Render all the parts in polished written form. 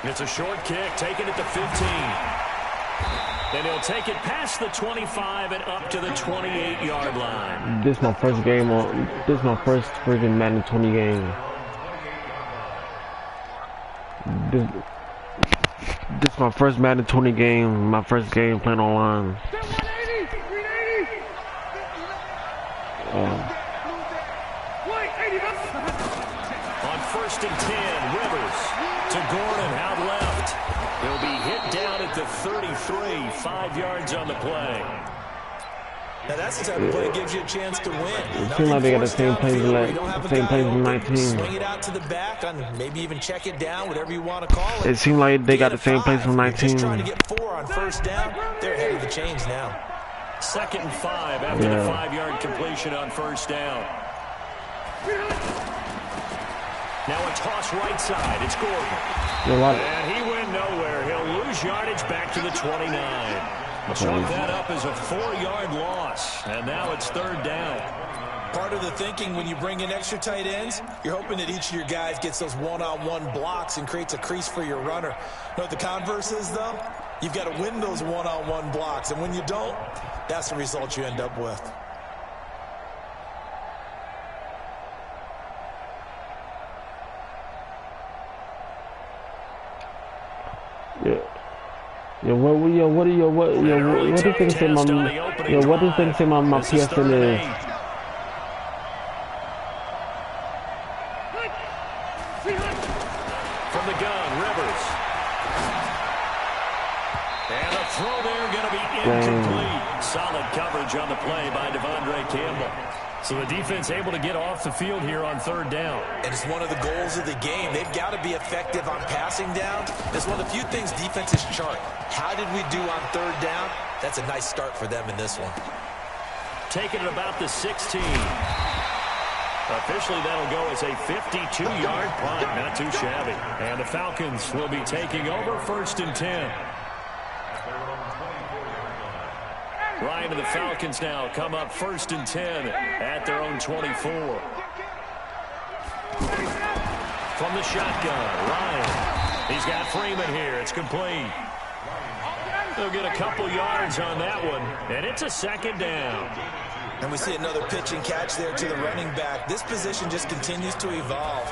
It's a short kick, taking it to 15. And he'll take it past the 25 and up to the 28-yard line. This is my first game on. This is my first freaking Madden 20 game. This is my first Madden 20 game. My first game playing online. On 1st and 10, Rivers to Gordon out left. He'll be hit down at the 33, 5 yards on the play. Now that's the type of play that gives you a chance to win. It seems like they got the same plays in 19. Swing it out to the back, and maybe even check it down, whatever you want to call it. It seemed like they got the same plays in 19. Just trying to get 4 on 1st down. They're ahead of the chains now. 2nd and 5 after the 5-yard completion on 1st down. Now a toss right side. It's Gordon. And he went nowhere. He'll lose yardage back to the 29. Chalk that up as a 4-yard loss. And now it's 3rd down. Part of the thinking when you bring in extra tight ends, you're hoping that each of your guys gets those one-on-one blocks and creates a crease for your runner. You know what the converse is, though? You've got to win those one-on-one blocks. And when you don't, that's the result you end up with. What do you think say my PSN is? From the gun, Rivers. And a throw there going to be incomplete. Solid coverage on the play by Devondre Campbell. So the defense able to get off the field here on 3rd down. And it's one of the goals of the game. They've got to be effective on passing down. It's one of the few things defenses chart. How did we do on 3rd down? That's a nice start for them in this one. Taking it about the 16. Officially, that'll go as a 52-yard punt. Not too shabby. And the Falcons will be taking over 1st and 10. Ryan and the Falcons now come up 1st and 10 at their own 24. From the shotgun, Ryan. He's got Freeman here. It's complete. They'll get a couple yards on that one, and it's a 2nd down. And we see another pitch and catch there to the running back. This position just continues to evolve.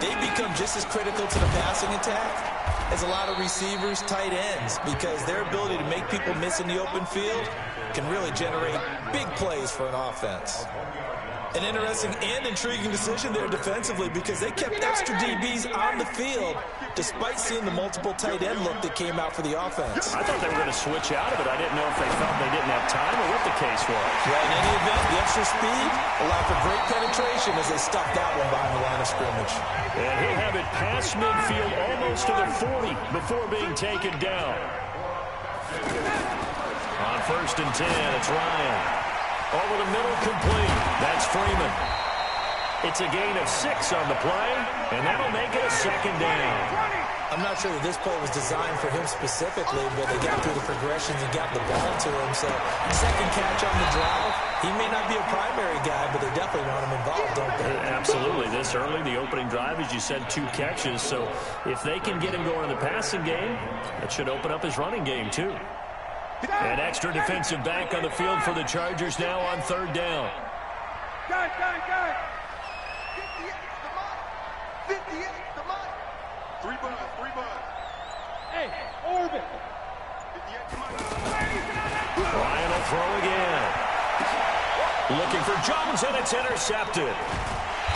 They become just as critical to the passing attack as a lot of receivers, tight ends, because their ability to make people miss in the open field can really generate big plays for an offense. An interesting and intriguing decision there defensively because they kept extra DBs on the field despite seeing the multiple tight end look that came out for the offense. I thought they were going to switch out of it. I didn't know if they felt they didn't have time or what the case was. Well, in any event, the extra speed allowed for great penetration as they stuck that one behind the line of scrimmage. And he'll have it past midfield almost to the 40 before being taken down. On 1st and 10, it's Ryan. Over the middle, complete. That's Freeman. It's a gain of 6 on the play, and that'll make it a 2nd down. I'm not sure that this play was designed for him specifically, but they got through the progressions and got the ball to him. So, 2nd catch on the drive. He may not be a primary guy, but they definitely want him involved, don't they? Absolutely. This early, the opening drive, as you said, 2 catches. So, if they can get him going in the passing game, that should open up his running game, too. An extra defensive back on the field for the Chargers now on 3rd down. Guy. 58, come on. 3 buns. Hey, orbit. 58, come on. Ryan will throw again. Looking for Jones, and it's intercepted.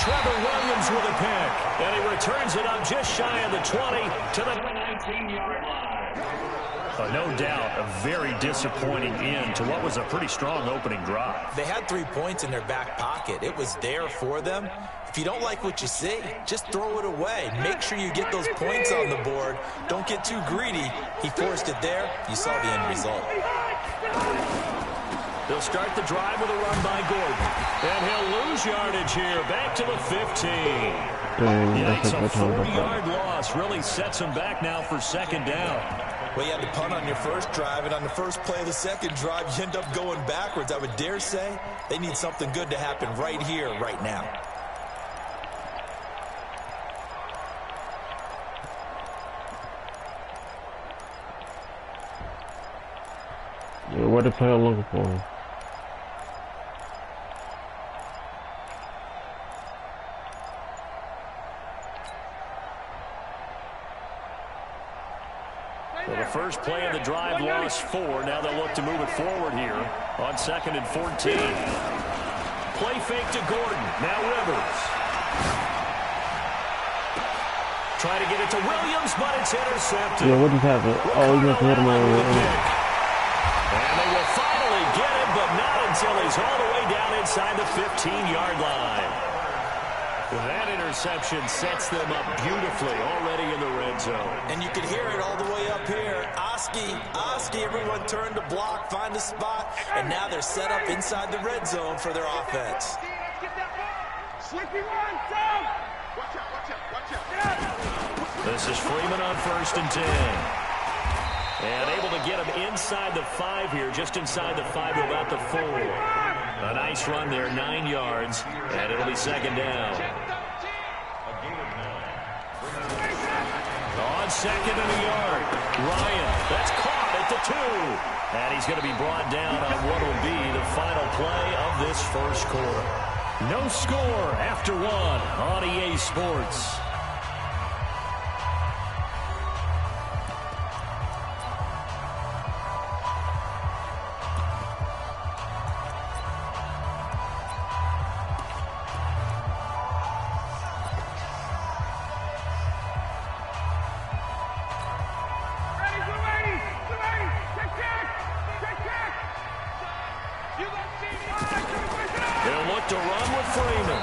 Trevor Williams with a pick, and he returns it up just shy of the 20 to the 19-yard line. No doubt a very disappointing end to what was a pretty strong opening drive. They had 3 points in their back pocket. It was there for them. If you don't like what you see, just throw it away. Make sure you get those points on the board. Don't get too greedy. He forced it there. You saw the end result. They'll start the drive with a run by Gordon. And he'll lose yardage here. Back to the 15. It's a 4-yard loss. Really sets him back now for 2nd down. Well, you had to punt on your first drive, and on the first play of the 2nd drive, you end up going backwards. I would dare say they need something good to happen right here, right now. What the player looking for? Well, the first play of the drive lost 4. Now they'll look to move it forward here on 2nd and 14. Play fake to Gordon. Now Rivers. Try to get it to Williams, but it's intercepted. Yeah, what just happened? Oh, he's gonna hit him on and they will finally get him, but not until he's all the way down inside the 15-yard line. That interception sets them up beautifully already in the red zone. And you can hear it all the way up here. Oski, everyone turned to block, find a spot, and now they're set up inside the red zone for their offense. This is Freeman on 1st and 10. And able to get him inside the 5 here, just inside the 5 to about the 4. A nice run there, 9 yards, and it'll be 2nd down. On 2nd and a yard, Ryan, that's caught at the 2. And he's going to be brought down on what will be the final play of this first quarter. No score after 1 on EA Sports. They'll look to run with Freeman.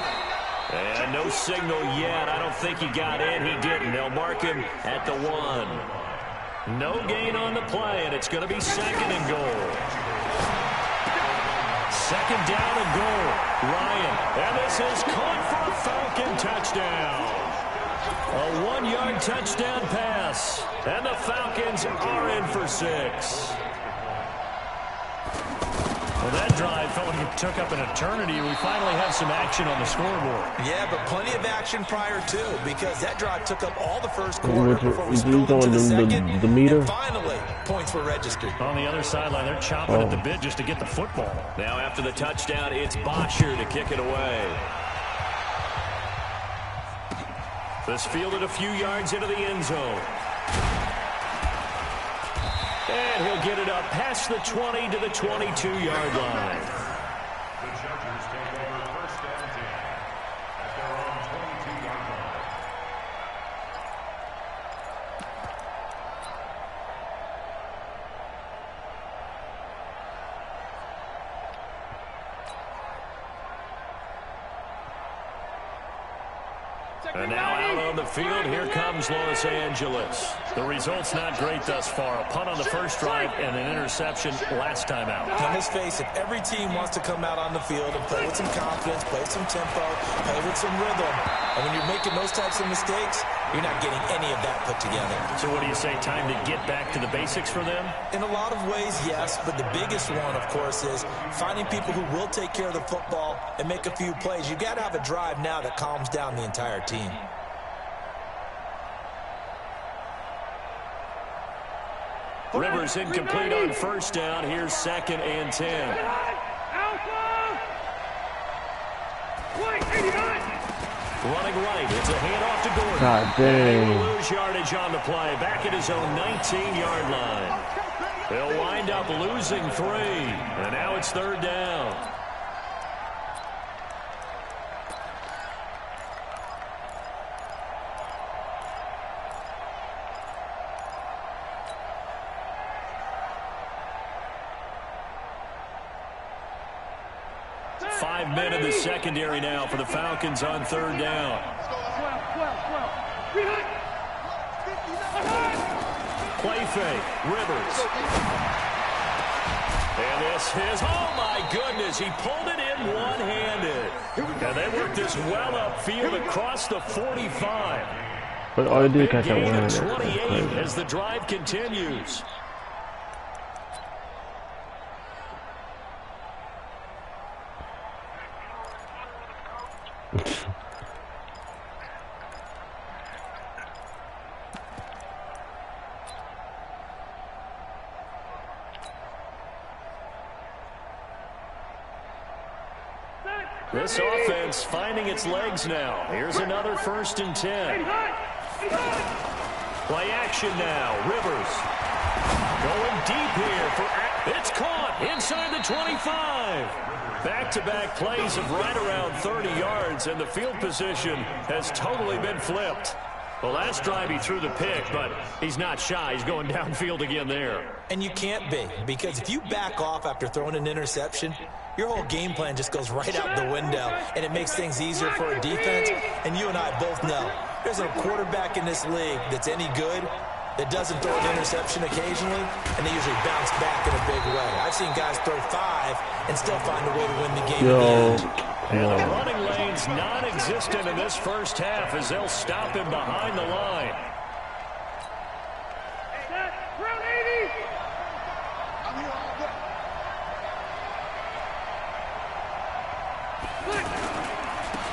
And no signal yet. I don't think he got in. He didn't. They'll mark him at the 1. No gain on the play, and it's going to be 2nd and goal. 2nd down and goal. Ryan. And this is caught for a Falcon touchdown. A 1-yard touchdown pass. And the Falcons are in for 6. Well, that drive felt like it took up an eternity. We finally have some action on the scoreboard. Yeah, but plenty of action prior to, because that drive took up all the first quarter before we spilled into the second. The meter? And finally, points were registered. On the other sideline, they're chomping at the bit just to get the football. Now after the touchdown, it's Bosher to kick it away. This fielded a few yards into the end zone. And he'll get it up past the 20 to the 22-yard line. The Chargers take over 1st and 10 at their own 22-yard line. And now out on the field, here comes Los Angeles. The result's not great thus far. A punt on the first drive and an interception last time out. Now, let's face it, every team wants to come out on the field and play with some confidence, play with some tempo, play with some rhythm. And when you're making those types of mistakes, you're not getting any of that put together. So what do you say, time to get back to the basics for them? In a lot of ways, yes, but the biggest one, of course, is finding people who will take care of the football and make a few plays. You've got to have a drive now that calms down the entire team. Rivers incomplete on 1st down. Here's 2nd and 10. Running right. It's a handoff to Gordon. God dang. He will lose yardage on the play. Back at his own 19-yard line. They'll wind up losing 3. And now it's 3rd down. Five men in the secondary now for the Falcons on 3rd down. Play fake. Rivers. And this is, oh my goodness, he pulled it in one-handed. And they worked this well upfield across the 45. But all they did catch that Gain of one. 28 as the drive continues. This offense finding its legs now. Here's another 1st and 10. Play action now. Rivers going deep here for... It's caught inside the 25. Back-to-back plays of right around 30 yards, and the field position has totally been flipped. Well, last drive he threw the pick, but he's not shy. He's going downfield again there. And you can't be, because if you back off after throwing an interception, your whole game plan just goes right out the window, and it makes things easier for a defense. And you and I both know there's a quarterback in this league that's any good that doesn't throw an interception occasionally, and they usually bounce back in a big way. I've seen guys throw 5 and still find a way to win the game in the end. And the running lane's non-existent in this first half as they'll stop him behind the line.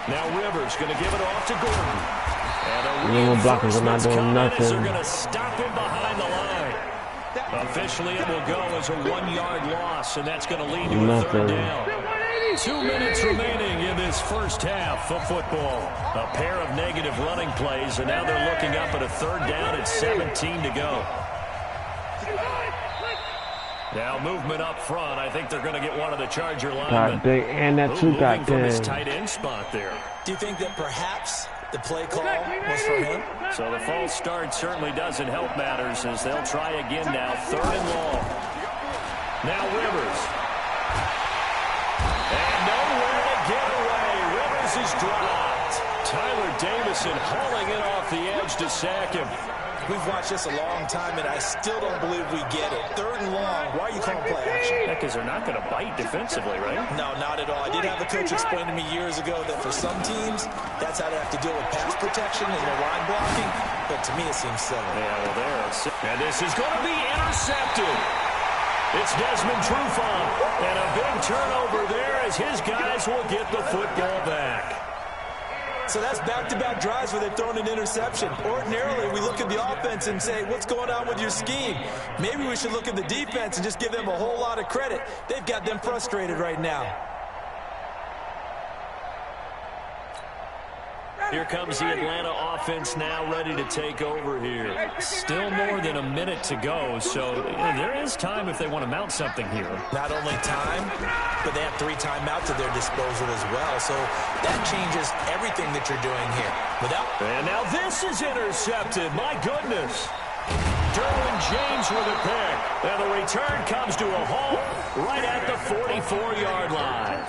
Now Rivers going to give it off to Gordon. And the reinforcements coming as they're going to stop him behind the line. Officially, it will go as a 1-yard loss, and that's going to lead to a 3rd down. 2 minutes remaining in this first half of football. A pair of negative running plays, and now they're looking up at a 3rd down at 17 to go. Now movement up front. I think they're going to get one of the Charger linemen. And that two got from his tight end spot there. Do you think that perhaps the play call was for him? So the false start certainly doesn't help matters as they'll try again now. 3rd and long. Now Rivers. And nowhere to get away. Rivers is dropped. Tyler Davison hauling it off the edge to sack him. We've watched this a long time, and I still don't believe we get it. 3rd and long. Why are you calling play action? Because they're not going to bite defensively, right? No, not at all. I did have a coach explain to me years ago that for some teams, that's how they have to deal with pass protection and their line blocking. But to me, it seems silly. Yeah, well, there. And this is going to be intercepted. It's Desmond Trufant. And a big turnover there as his guys will get the football back. So that's back-to-back drives where they've thrown an interception. Ordinarily, we look at the offense and say, what's going on with your scheme? Maybe we should look at the defense and just give them a whole lot of credit. They've got them frustrated right now. Here comes the Atlanta offense now ready to take over here. Still more than a minute to go, so there is time if they want to mount something here. Not only time, but they have 3 timeouts at their disposal as well, so that changes everything that you're doing here. And now this is intercepted. My goodness. Derwin James with a pick. And the return comes to a halt right at the 44-yard line.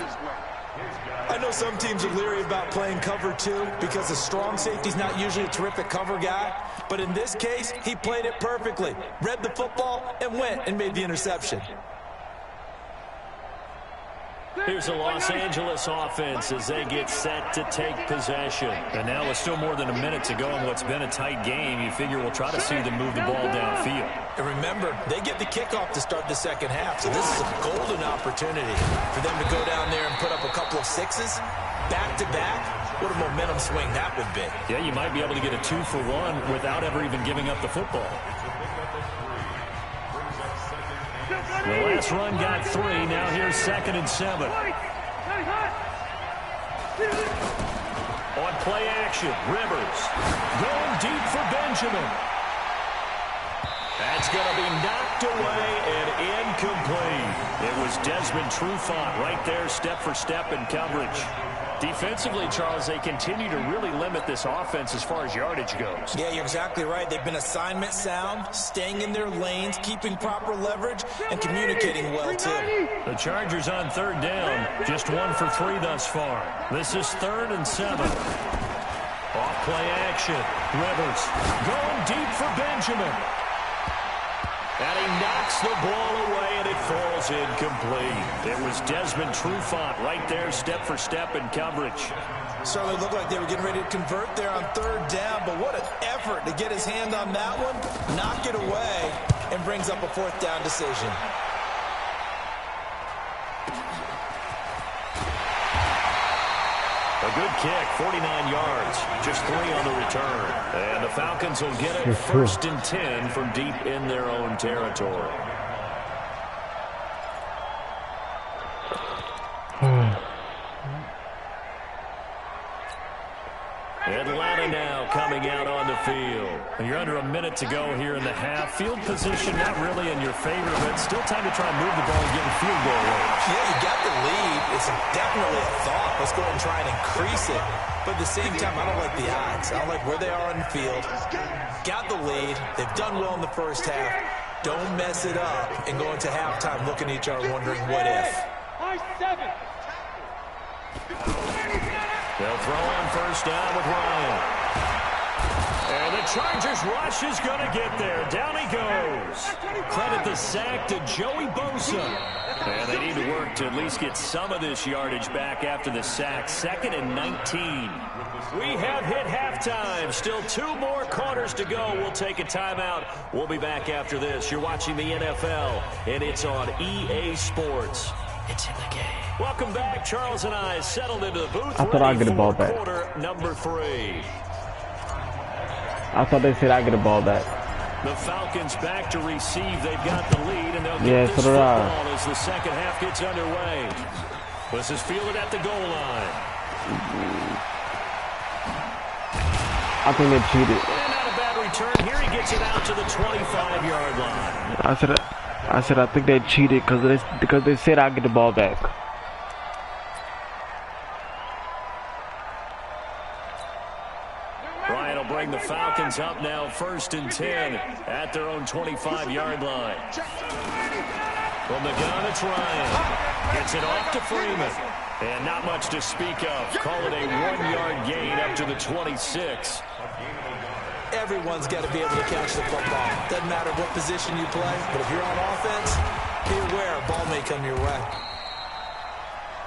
I know some teams are leery about playing cover 2 because a strong safety's not usually a terrific cover guy. But in this case, he played it perfectly. Read the football and went and made the interception. Here's the Los Angeles offense as they get set to take possession. And now with still more than a minute to go in what's been a tight game, you figure we'll try to see them move the ball downfield. And remember, they get the kickoff to start the second half, so this is a golden opportunity for them to go down there and put up a couple of 6s. Back-to-back, what a momentum swing that would be. Yeah, you might be able to get a 2-for-1 without ever even giving up the football. The last run got 3. Now here's 2nd and 7. On play action, Rivers going deep for Benjamin. That's going to be knocked away and incomplete. It was Desmond Trufant right there, step for step in coverage. Defensively, Charles, they continue to really limit this offense as far as yardage goes. Yeah, you're exactly right. They've been assignment sound, staying in their lanes, keeping proper leverage, and communicating well, too. The Chargers on 3rd down, just 1 for 3 thus far. This is 3rd and 7. Off play action. Rivers going deep for Benjamin. And he knocks the ball away, and it falls incomplete. It was Desmond Trufant right there, step for step in coverage. Certainly looked like they were getting ready to convert there on 3rd down, but what an effort to get his hand on that one, knock it away, and brings up a 4th down decision. A good kick, 49 yards, just 3 on the return. And the Falcons will get it 1st and 10 from deep in their own territory. now coming out on the field. You're under a minute to go here in the half. Field position not really in your favor, but still time to try and move the ball and get in field goal range. Yeah, you got the lead. It's definitely a thought. Let's go ahead and try and increase it. But at the same time, I don't like the odds. I don't like where they are on the field. Got the lead. They've done well in the first half. Don't mess it up and go into halftime looking at each other wondering what if. They'll throw on first down with Ryan. And the Chargers rush is going to get there. Down he goes. Credit the sack to Joey Bosa. And they need to work to at least get some of this yardage back after the sack. 2nd and 19. We have hit halftime. Still 2 more quarters to go. We'll take a timeout. We'll be back after this. You're watching the NFL, and it's on EA Sports. It's in the game. Welcome back. Charles and I settled into the booth. I thought I'd get the ball back. Quarter number 3. I thought they said I'd get the ball back. The Falcons back to receive. They've got the lead, and they'll Yeah, get so this did I. football as the second half gets underway. This is fielded at the goal line. I think they cheated. And not a bad return. Here he gets it out to the 25-yard line. I said I think they cheated because they said I'd get the ball back. Ryan will bring the Falcons up now 1st and 10 at their own 25-yard line. From the gun, it's Ryan. Gets it off to Freeman. And not much to speak of. Call it a 1-yard gain up to the 26. Everyone's got to be able to catch the football. Doesn't matter what position you play, but if you're on offense, be aware a ball may come your way.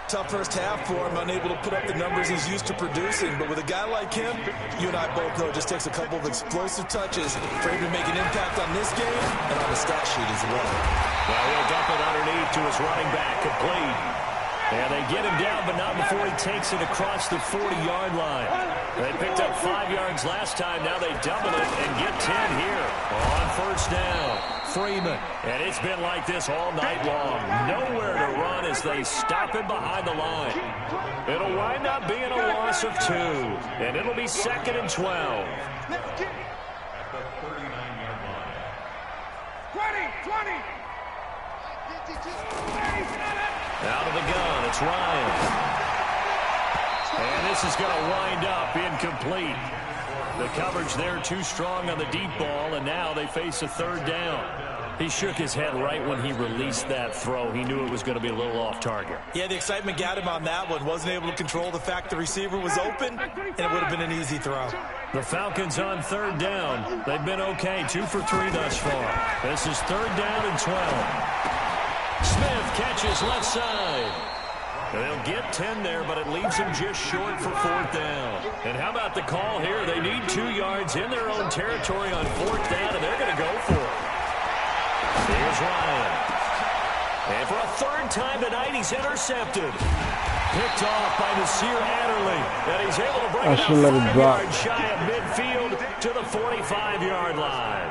Tough first half for him, unable to put up the numbers he's used to producing. But with a guy like him, you and I both know it just takes a couple of explosive touches for him to make an impact on this game and on the stat sheet as well. Well, he'll dump it underneath to his running back, complete. And they get him down, but not before he takes it across the 40-yard line. They picked up 5 yards last time. Now they double it and get 10 here on first down. Freeman. And it's been like this all night long. Nowhere to run as they stop him behind the line. It'll wind up being a loss of 2. And it'll be 2nd and 12. At the 39-yard line. 20! Out of the gun, it's Ryan. And this is going to wind up incomplete. The coverage there too strong on the deep ball, and now they face a 3rd down. He shook his head right when he released that throw. He knew it was going to be a little off target. Yeah, the excitement got him on that one. Wasn't able to control the fact the receiver was open, and it would have been an easy throw. The Falcons on 3rd down. They've been okay, 2 for 3 thus far. This is 3rd down and 12. Smith catches left side. They'll get 10 there, but it leaves him just short for 4th down. And how about the call here? They need 2 yards in their own territory on 4th down, and they're going to go for it. Here's Ryan. And for a 3rd time tonight, he's intercepted. Picked off by Nasir Adderley. And he's able to bring it out 5 yards shy of midfield to the 45-yard line.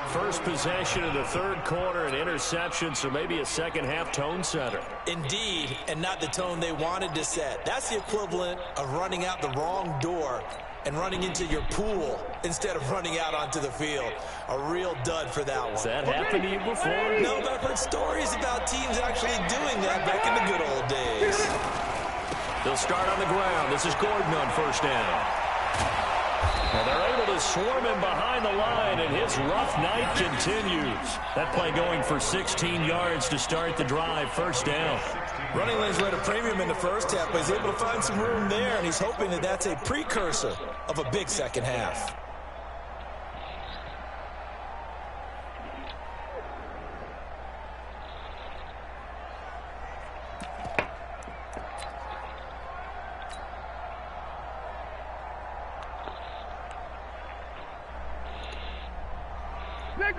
First possession of the 3rd quarter, an interception, so maybe a second-half tone setter. Indeed, and not the tone they wanted to set. That's the equivalent of running out the wrong door and running into your pool instead of running out onto the field. A real dud for that one. Has that happened to you before? No, but I've heard stories about teams actually doing that back in the good old days. They'll start on the ground. This is Gordon on first down. And they're able to swarm him behind the line, and his rough night continues. That play going for 16 yards to start the drive, first down. Running lanes were at a premium in the first half, but he's able to find some room there, and he's hoping that that's a precursor of a big second half.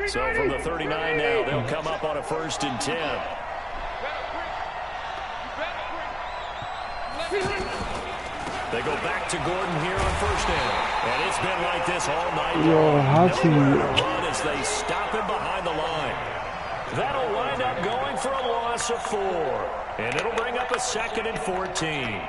So from the 39 now, they'll come up on a 1st and 10. They go back to Gordon here on first down. And it's been like this all night long. Nowhere to run as they stop him behind the line. That'll wind up going for a loss of 4. And it'll bring up a 2nd and 14.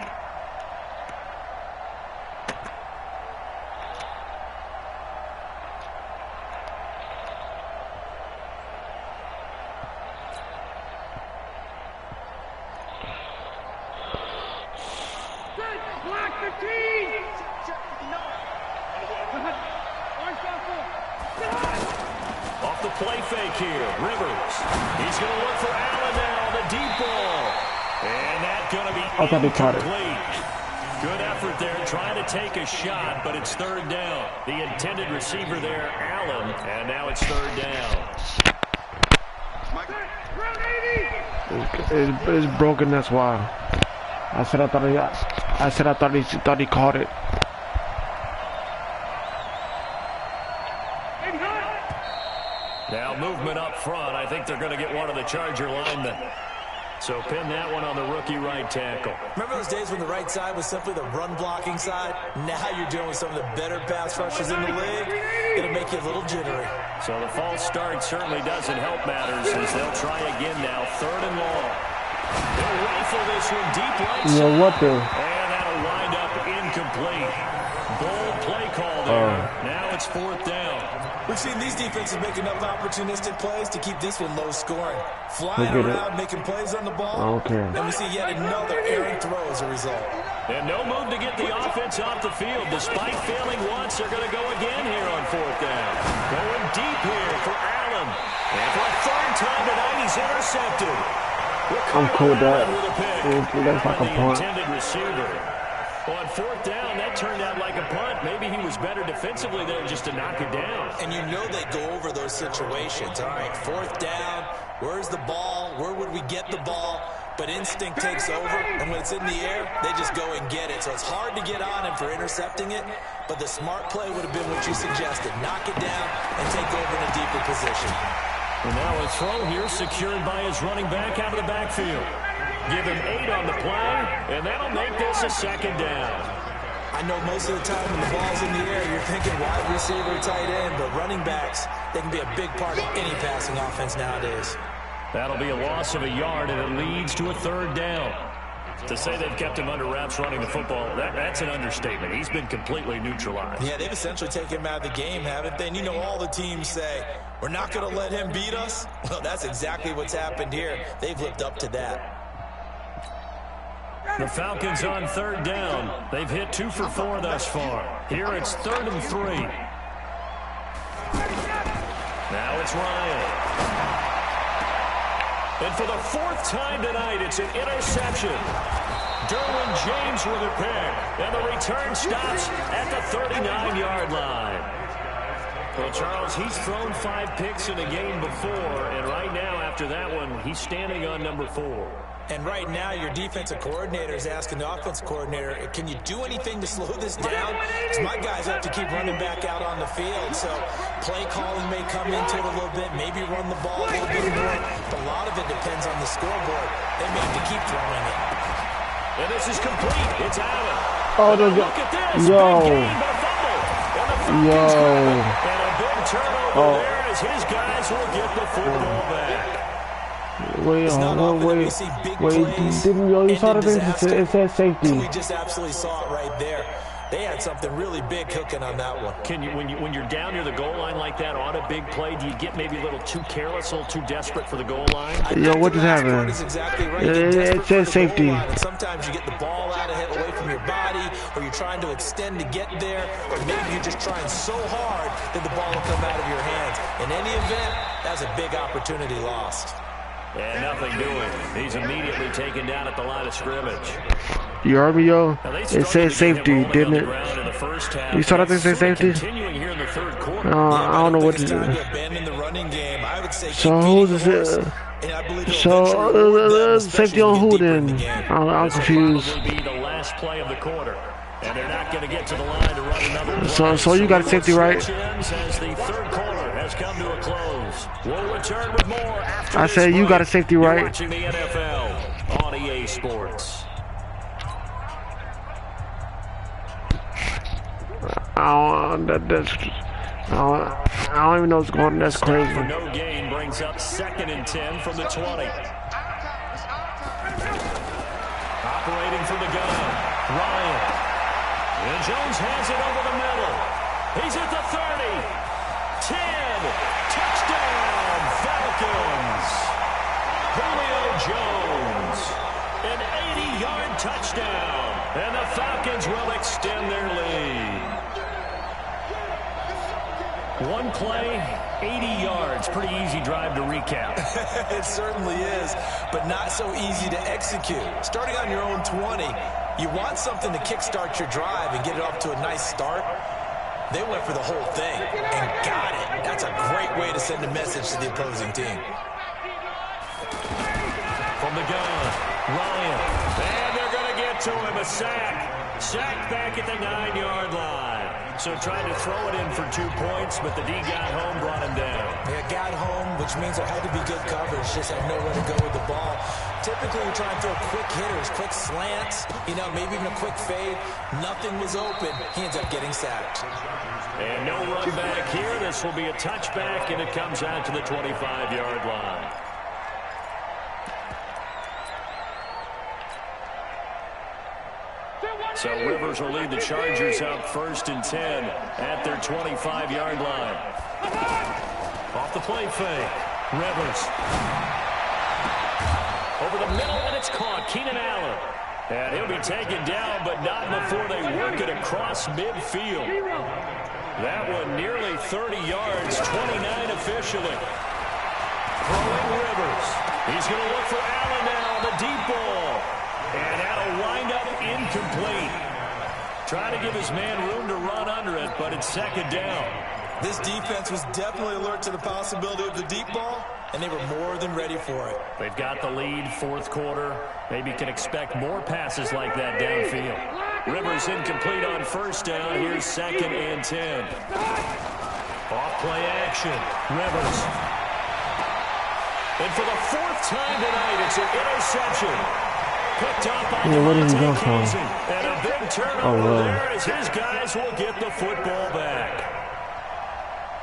play fake here. Rivers. He's going to look for Allen now. The deep ball. And that's going to be incomplete. Good effort there trying to take a shot, but it's third down. The intended receiver there, Allen, and now it's third down. It's broken, that's why. I thought he caught it. Now movement up front. I think they're going to get one of the Charger linemen. So pin that one on the rookie right tackle. Remember those days when the right side was simply the run-blocking side? Now you're dealing with some of the better pass rushers in the league. It'll make you a little jittery. So the false start certainly doesn't help matters as they'll try again now. Third and long. They'll rifle this one deep right side. Yeah, what the? And that'll wind up incomplete. Bold play call there. Now it's fourth down. We've seen these defenses make enough opportunistic plays to keep this one low scoring. Flying around, making plays on the ball. And we see yet another errant throw as a result. And no move to get the offense off the field. Despite failing once, they're going to go again here on fourth down. Going deep here for Allen. And for a third time tonight, he's intercepted. I'm cool with that. That's like a punt. Intended receiver. On fourth down, that turned out like a punt. Maybe he was better defensively there just to knock it down. And you know they go over those situations. All right, fourth down, where's the ball? Where would we get the ball? But instinct takes over, and when it's in the air, they just go and get it. So it's hard to get on him for intercepting it, but the smart play would have been what you suggested. Knock it down and take over in a deeper position. And now a throw here secured by his running back out of the backfield. Give him 8 on the play, and that'll make this a second down. I know most of the time when the ball's in the air, you're thinking wide receiver, tight end, but running backs, they can be a big part of any passing offense nowadays. That'll be a loss of a yard, and it leads to a third down. To say they've kept him under wraps running the football, that's an understatement. He's been completely neutralized. Yeah, they've essentially taken him out of the game, haven't they? And you know all the teams say, we're not going to let him beat us. Well, that's exactly what's happened here. They've lived up to that. The Falcons on third down. They've hit 2 for 4 thus far. Here it's 3rd and 3. Now it's Ryan. And for the 4th time tonight, it's an interception. Derwin James with a pick. And the return stops at the 39-yard line. Well, Charles, he's thrown 5 picks in a game before, and right now, after that one, he's standing on number 4. And right now, your defensive coordinator is asking the offensive coordinator, can you do anything to slow this down? Because my guys have to keep running back out on the field. So play calling may come into it a little bit, maybe run the ball a little bit more. But a lot of it depends on the scoreboard. They may have to keep throwing it. And this is complete. It's Allen. Oh, no, look at this. Yo. Big game, but a fumble. And the Falcons and a big turnover there as his guys will get the football back. Wait, didn't you saw the thing? It said safety. We just absolutely saw it right there. They had something really big cooking on that one. When you're down near the goal line like that on a big play, do you get maybe a little too careless, a little too desperate for the goal line? Yo, what just happened? Exactly right. It says safety. And sometimes you get the ball out of it away from your body, or you're trying to extend to get there, or maybe you're just trying so hard that the ball will come out of your hands. In any event, that's a big opportunity lost. And nothing doing. He's immediately taken down at the line of scrimmage. You heard me, yo? It said safety, didn't it? You saw that thing say safety? I don't know what to do. So who's this? So safety on who then? I'm confused. And they're not going to get to the line to run another. So you got a safety, right? As the third quarter has come to a close. We'll return with more after I said you got a safety, right? You're watching the NFL on EA Sports. I don't even know what's going on. That's crazy. For no gain brings up 2nd and 10 from the 20. Operating from the gun, Ryan. And Jones has it over the middle. He's at the 30. 10. Touchdown, Falcons. Julio Jones. An 80-yard touchdown. And the Falcons will extend their lead. One play, 80 yards. Pretty easy drive to recap. It certainly is, but not so easy to execute. Starting on your own 20, you want something to kickstart your drive and get it off to a nice start. They went for the whole thing and got it. That's a great way to send a message to the opposing team. From the gun, Ryan. And they're going to get to him. A sack. Sacked back at the 9-yard line. So tried to throw it in for 2 points, but the D got home, brought him down. They got home, which means there had to be good coverage. Just had nowhere to go with the ball. Typically, we try and throw quick hitters, quick slants, maybe even a quick fade. Nothing was open. He ends up getting sacked. And no run back here. This will be a touchback, and it comes out to the 25-yard line. So Rivers will lead the Chargers up 1st and 10 at their 25-yard line. Off the play fake. Rivers. Over the middle, and it's caught. Keenan Allen. And he'll be taken down, but not before they work it across midfield. That one nearly 30 yards, 29 officially. Throwing Rivers. He's going to look for Allen now on the deep ball. And that'll wind up incomplete. Trying to give his man room to run under it, but it's 2nd down. This defense was definitely alert to the possibility of the deep ball, and they were more than ready for it. They've got the lead, 4th quarter. Maybe can expect more passes like that downfield. Rivers incomplete on 1st down. Here's 2nd and 10. Off play action. Rivers. And for the 4th time tonight, it's an interception. Picked up by what did he go for? And a big turnover there as his guys will get the football back.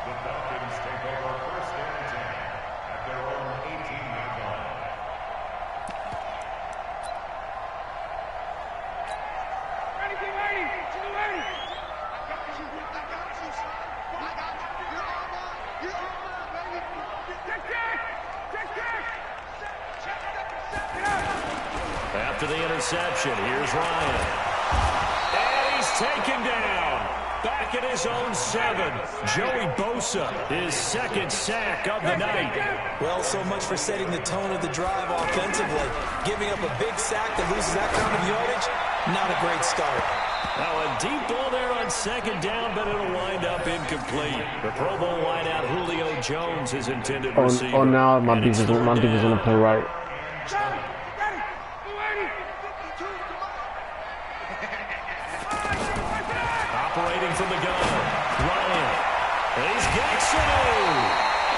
The Falcons take over 1st and 10 at their own 18-yard line. Ready, get ready. To the ready. I got you. son. I got you. You're on my, baby. Check that. After the interception, here's Ryan. And he's taken down. Back at his own 7. Joey Bosa, his 2nd sack of the night. Well, so much for setting the tone of the drive offensively. Giving up a big sack that loses that kind of yardage, not a great start. Now a deep ball there on 2nd down, but it'll wind up incomplete. The Pro Bowl wideout Julio Jones is intended receiver. Oh, now my defense gonna play right. Operating from the gun, Ryan. And he's got some.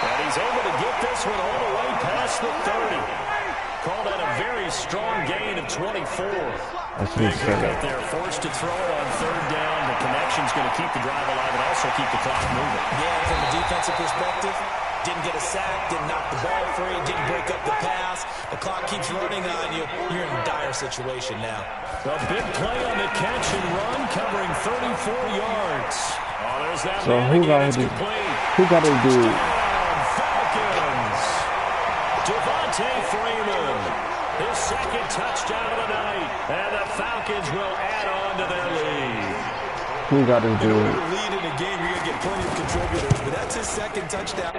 And he's able to get this one all the way past the 30. Call that a very strong gain of 24. That's what up there, forced to throw it on 3rd down. The connection's going to keep the drive alive and also keep the clock moving. Yeah, from a defensive perspective, didn't get a sack, didn't knock the ball free, didn't break up the pass. The clock keeps running on you. You're in a dire situation now. A big play on the catch and run, covering 34 yards. Oh, there's that. So who got to do it? Falcons. Devontae Freeman, his 2nd touchdown of the night, and the Falcons will add on to their lead. Who got to do it? Lead in a game, you're going to get plenty of contributors, but that's his 2nd touchdown.